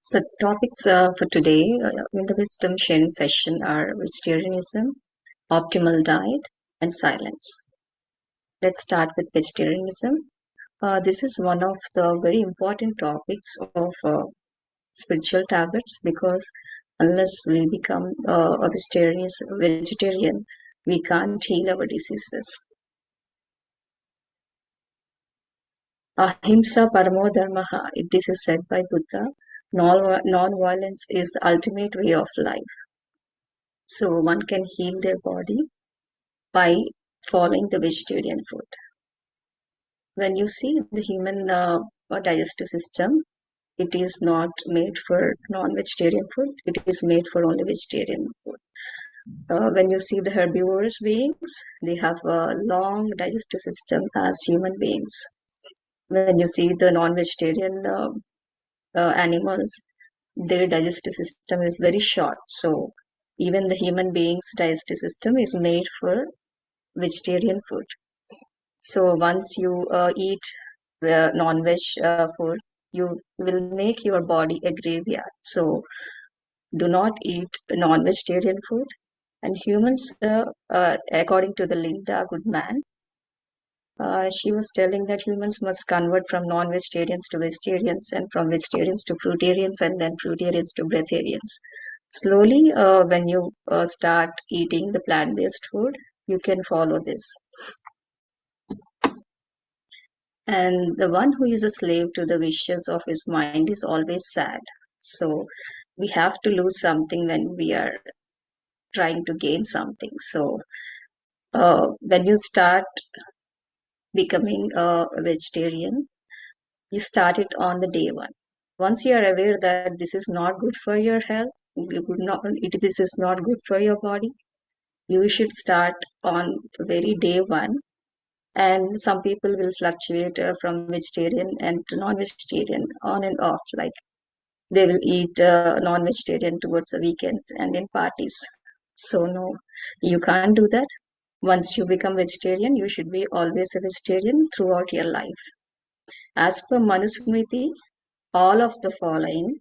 So topics for today in the wisdom sharing session are vegetarianism, optimal diet, and silence. Let's start with vegetarianism. This is one of the very important topics of spiritual tablets because unless we become a vegetarian, we can't heal our diseases. Ahimsa paramo dharmaha. This is said by Buddha. Non-violence is the ultimate way of life. So one can heal their body by following the vegetarian food. When you see the human digestive system, it is not made for non-vegetarian food. It is made for only vegetarian food. When you see the herbivorous beings, they have a long digestive system as human beings. When you see the non-vegetarian animals, their digestive system is very short. So even the human being's digestive system is made for vegetarian food. So once you eat non-veg food, you will make your body a graveyard. So do not eat non-vegetarian food. And humans, according to the Linda Goodman, she was telling that humans must convert from non-vegetarians to vegetarians and from vegetarians to fruitarians and then fruitarians to breatharians. Slowly, when you start eating the plant-based food, you can follow this. And the one who is a slave to the wishes of his mind is always sad. So we have to lose something when we are trying to gain something. So when you start becoming a vegetarian, you start it on the day one. Once you are aware that this is not good for your health, this is not good for your body, you should start on the very day one. And some people will fluctuate from vegetarian and to non-vegetarian on and off, like they will eat non-vegetarian towards the weekends and in parties. So no, you can't do that. Once you become vegetarian, you should be always a vegetarian throughout your life. As per Manusmriti, all of the following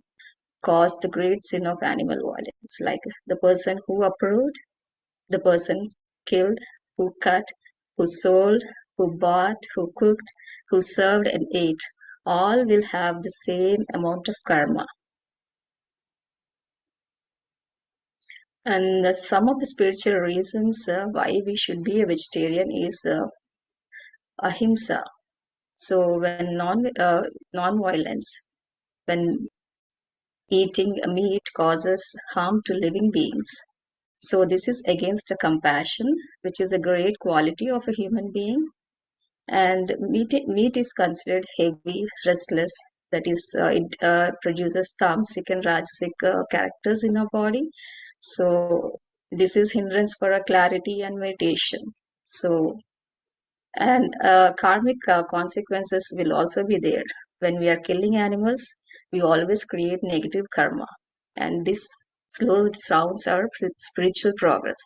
cause the great sin of animal violence, like the person who approved, the person killed, who cut, who sold, who bought, who cooked, who served and ate, all will have the same amount of karma. And some of the spiritual reasons why we should be a vegetarian is ahimsa. So when non-violence, when eating meat causes harm to living beings. So this is against the compassion, which is a great quality of a human being. And meat is considered heavy, restless. That is, it produces tamasic and rajasic characters in our body. So this is hindrance for our clarity and meditation. So, and karmic consequences will also be there. When we are killing animals, we always create negative karma. And this slows down our spiritual progress.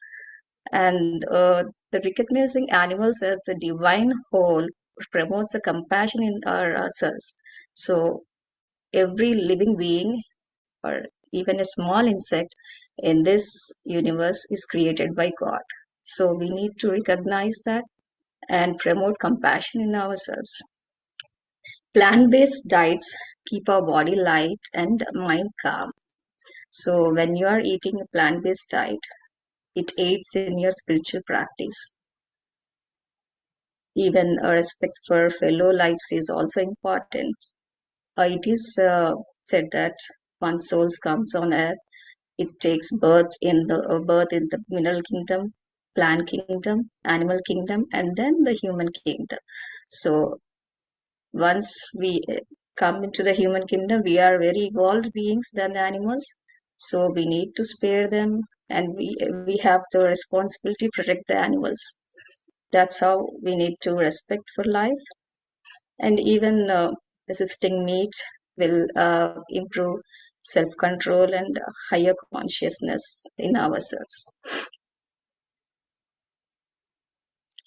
And the recognizing animals as the divine whole promotes a compassion in ourselves. So every living being or even a small insect in this universe is created by God. So we need to recognize that and promote compassion in ourselves. Plant-based diets keep our body light and mind calm. So when you are eating a plant-based diet, it aids in your spiritual practice. Even respect for fellow lives is also important. It is said that once soul comes on earth, it takes birth in the mineral kingdom, plant kingdom, animal kingdom, and then the human kingdom. So once we come into the human kingdom, we are very evolved beings than the animals. So we need to spare them, and we have the responsibility to protect the animals. That's how we need to respect for life. And even resisting meat will improve self-control and higher consciousness in ourselves.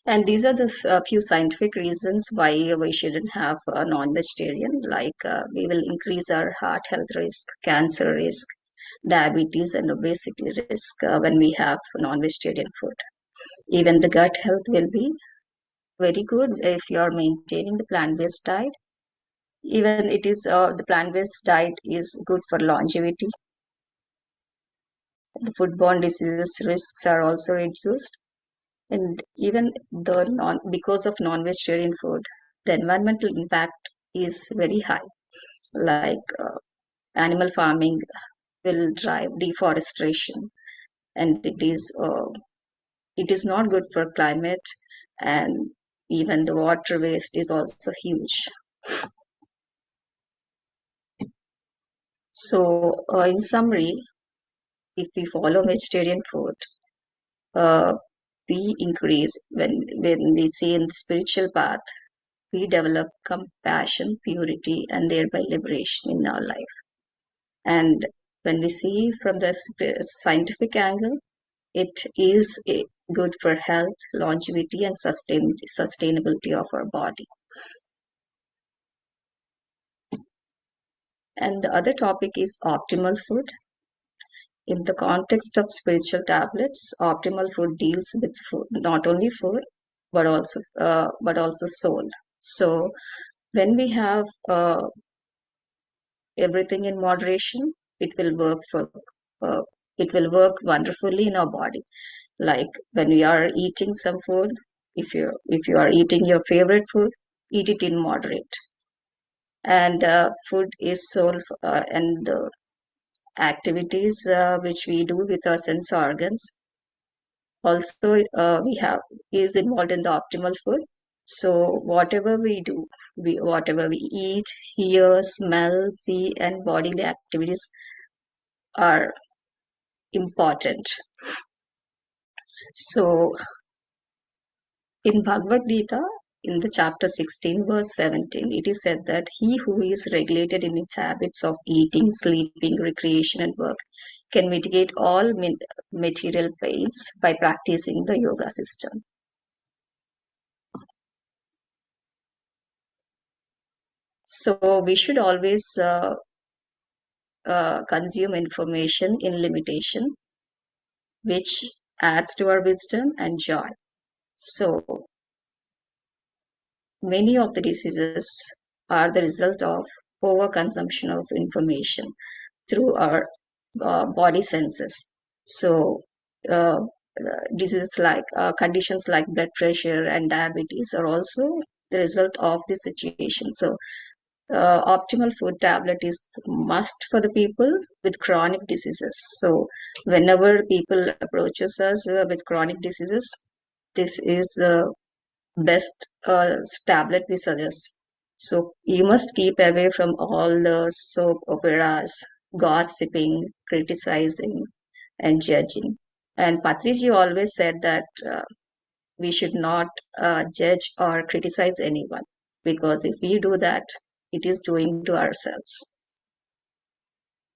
And these are the few scientific reasons why we shouldn't have a non-vegetarian. Like we will increase our heart health risk, cancer risk, diabetes, and obesity risk when we have non-vegetarian food. Even the gut health will be very good if you are maintaining the plant-based diet. Even it is the plant-based diet is good for longevity. The foodborne diseases risks are also reduced, and even the non because of non-vegetarian food, the environmental impact is very high. Like animal farming will drive deforestation, and it is not good for climate, and even the water waste is also huge. So, in summary, if we follow vegetarian food, uh, we increase when we see in the spiritual path, we develop compassion, purity, and thereby liberation in our life. And when we see from the scientific angle, it is good for health, longevity, and sustainability of our body. And the other topic is optimal food. In the context of spiritual tablets, optimal food deals with food, not only food, but also soul. So when we have everything in moderation, it will work for uh, it will work wonderfully in our body. Like when we are eating some food, if you are eating your favorite food, eat it in moderate. And food is soul, and the activities which we do with our sense organs also we have is involved in the optimal food. So whatever we do, whatever we eat, hear, smell, see, and bodily activities are important. So in Bhagavad Gita, in the chapter 16, verse 17, it is said that he who is regulated in its habits of eating, sleeping, recreation, and work can mitigate all material pains by practicing the yoga system. So we should always consume information in limitation, which adds to our wisdom and joy. So many of the diseases are the result of overconsumption of information through our body senses. So diseases like conditions like blood pressure and diabetes are also the result of this situation. So optimal food tablet is must for the people with chronic diseases. So whenever people approaches us with chronic diseases, this is the best tablet we suggest. So you must keep away from all the soap operas, gossiping, criticizing, and judging. And Patriji always said that we should not judge or criticize anyone, because if we do that, it is doing to ourselves.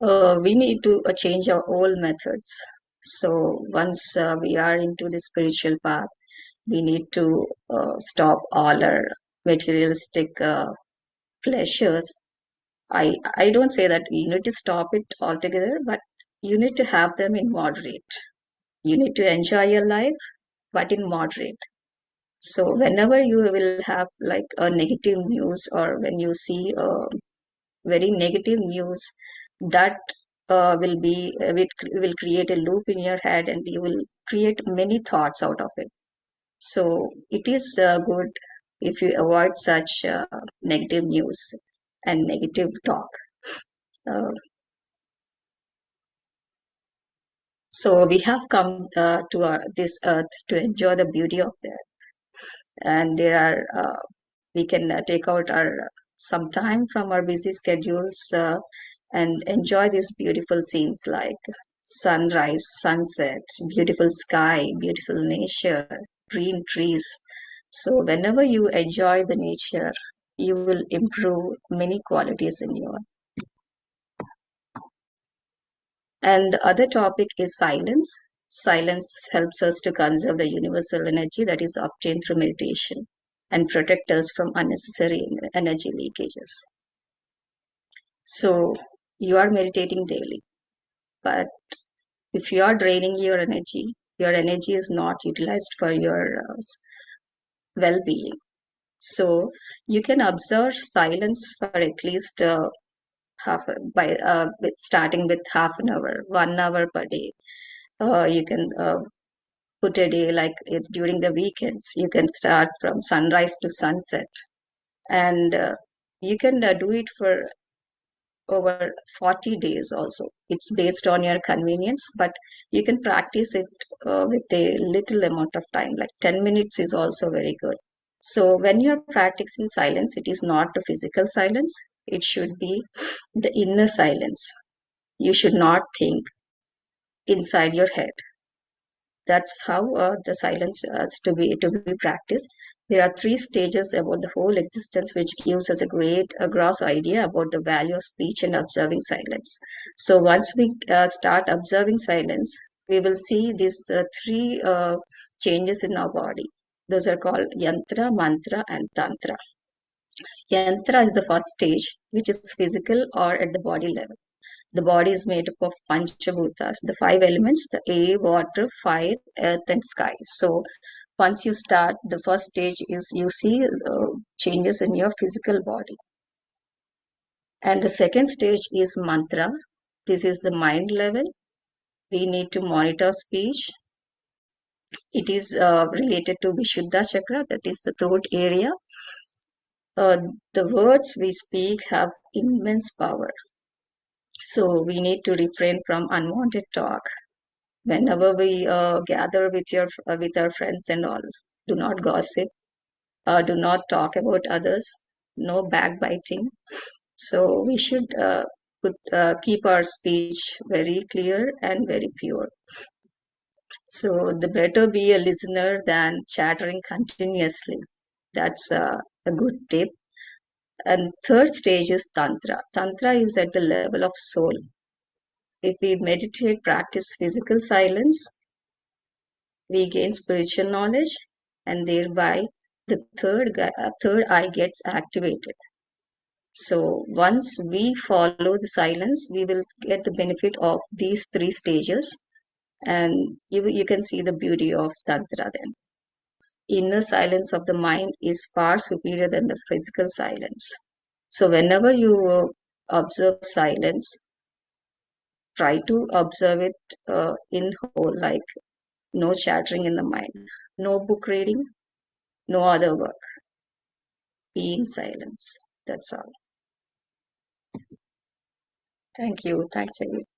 We need to change our old methods. So once we are into the spiritual path, we need to stop all our materialistic pleasures. I don't say that you need to stop it altogether, but you need to have them in moderate. You need to enjoy your life, but in moderate. So whenever you will have like a negative news, or when you see very negative news, that will create a loop in your head, and you will create many thoughts out of it. So it is good if you avoid such negative news and negative talk. Uh, so we have come to this earth to enjoy the beauty of that, and there are we can take out our some time from our busy schedules and enjoy these beautiful scenes like sunrise, sunset, beautiful sky, beautiful nature, green trees. So whenever you enjoy the nature, you will improve many qualities in your. And the other topic is silence. Silence helps us to conserve the universal energy that is obtained through meditation and protect us from unnecessary energy leakages. So, you are meditating daily, but if you are draining your energy is not utilized for your well being. So, you can observe silence for at least starting with half an hour, 1 hour per day. You can put a day like during the weekends. You can start from sunrise to sunset, and you can do it for over 40 days also. It's based on your convenience, but you can practice it with a little amount of time, like 10 minutes is also very good. So when you're practicing silence, it is not the physical silence, it should be the inner silence. You should not think inside your head. That's how the silence has to be practiced. There are three stages about the whole existence, which gives us a gross idea about the value of speech and observing silence. So once we start observing silence, we will see these three changes in our body. Those are called yantra, mantra, and tantra. Yantra is the first stage, which is physical or at the body level. The body is made up of panchabhutas, the five elements, the air, water, fire, earth, and sky. So once you start, the first stage is you see changes in your physical body. And the second stage is mantra. This is the mind level. We need to monitor speech. It is related to Vishuddha chakra, that is the throat area. The words we speak have immense power. So we need to refrain from unwanted talk. Whenever we gather with our friends and all, do not gossip, do not talk about others, no backbiting. So we should keep our speech very clear and very pure. So the better be a listener than chattering continuously. That's a good tip. And third stage is tantra. Tantra is at the level of soul. If we meditate, practice physical silence, we gain spiritual knowledge, and thereby the third eye gets activated. So once we follow the silence, we will get the benefit of these three stages, and you can see the beauty of tantra then. Inner silence of the mind is far superior than the physical silence. So whenever you observe silence, try to observe it in whole, like no chattering in the mind, no book reading, no other work. Be in silence. That's all. Thank you. Thanks, everyone.